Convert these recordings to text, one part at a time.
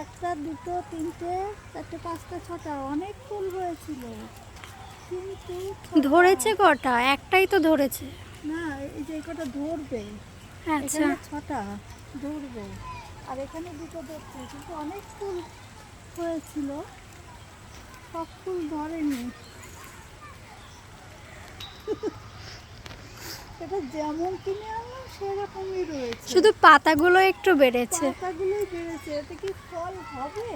একটা, দুটো, তিনটে, চারটে, পাঁচটা, ছটা, অনেক ফুল হয়েছিল, কিন্তু ধরেছে কটা? একটাই তো ধরেছে। না, এই যে কটা ধরবে, আচ্ছা, এখানে ছটা ধরবে, আর এখানে দুটো ধরছে, কিন্তু অনেক ফুল হয়েছিল, সব ফুল ধরেনি। এটা যেমন কিনে আনলাম সেরকমই রয়েছে, শুধু পাতাগুলো একটু বেড়েছে, পাতাগুলোই বেড়েছে, এতে কি ফল হবে?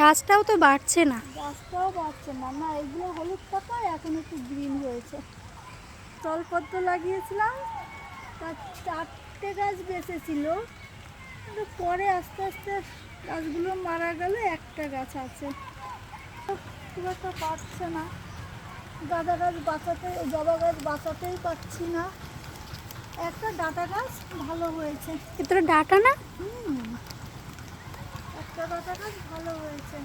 গাছটাও তো বাড়ছে না। গাছটাও বাড়ছে না। না, এগুলো হলুদ পাতা, এখন একটু গ্রিন হয়েছে। স্থলপদ্ম লাগিয়েছিলাম, তার 4টে গাছ বেঁচেছিল, কিন্তু পরে আস্তে আস্তে গাছগুলো মারা গেল, একটা গাছ আছে, খুব একটা পারছে না। গাঁদা গাছ বাঁচাতে, জবা গাছ বাঁচাতেই পারছি না। একটা ডাঁটা গাছ ভালো হয়েছে। এত ডাটা না? একটা ডাঁটা গাছ ভালো হয়েছে।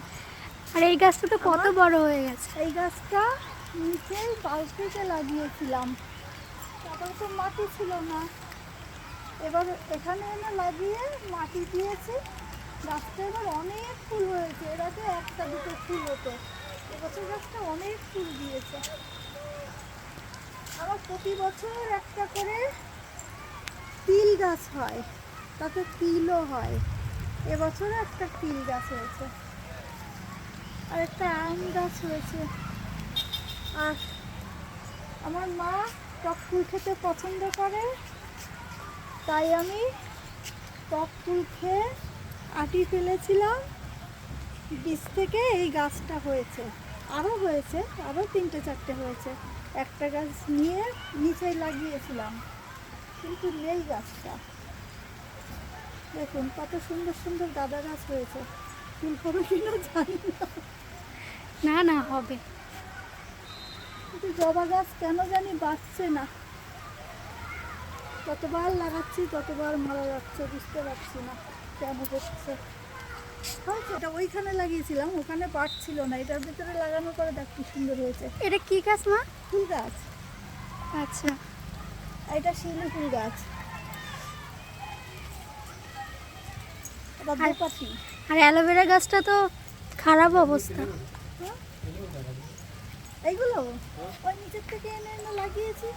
আর এই গাছটা তো কত বড় হয়ে গেছে। এই গাছটা নিচেই বালতিতে লাগিয়েছিলাম, তখন তো মাটি ছিল না, এবার এখানে এনে লাগিয়ে মাটি দিয়েছি, গাছটা এবার অনেক ফুল হয়েছে। এর আগে একটা দুটো ফুল হতো, এবছর গাছটা অনেক ফুল দিয়েছে। আমার প্রতি বছর একটা করে তিল গাছ হয়, তাতে তিলও হয়। এবছর একটা তিল গাছ হয়েছে, আর একটা আম গাছ হয়েছে। আর আমার মা টক ফুল খেতে পছন্দ করে, তাই আমি টক ফুল খেয়ে আটি ফেলেছিলাম, বীজ থেকে এই গাছটা হয়েছে। আরও হয়েছে, আরও 3টে 4টে হয়েছে। একটা গাছ নিয়ে নিচে লাগিয়েছিলাম, কিন্তু নেই গাছটা। দেখুন কত সুন্দর সুন্দর গাঁদা গাছ হয়েছে, ফুল হবে কিনা জানি না, না না, হবে। কিন্তু জবা গাছ কেন জানি বাঁচছে না। কতবার লাগাচ্ছি, কতবার মারা যাচ্ছে, বুঝতে পারছি না কেন হচ্ছে। হয়েছে, এটা ওইখানে লাগিয়েছিলাম, ওখানে পারছিল না, এটার ভিতরে লাগানোর পরে দেখ কি সুন্দর হয়েছে। এটা কি গাছ মা? ফুল গাছ, আচ্ছা, এটা শিউলি ফুল গাছ, এটা আর দোপাটি। আর অ্যালোভেরা গাছটা তো খারাপ অবস্থা। এইগুলো ওই নিচের থেকে এনে এনে লাগিয়েছি।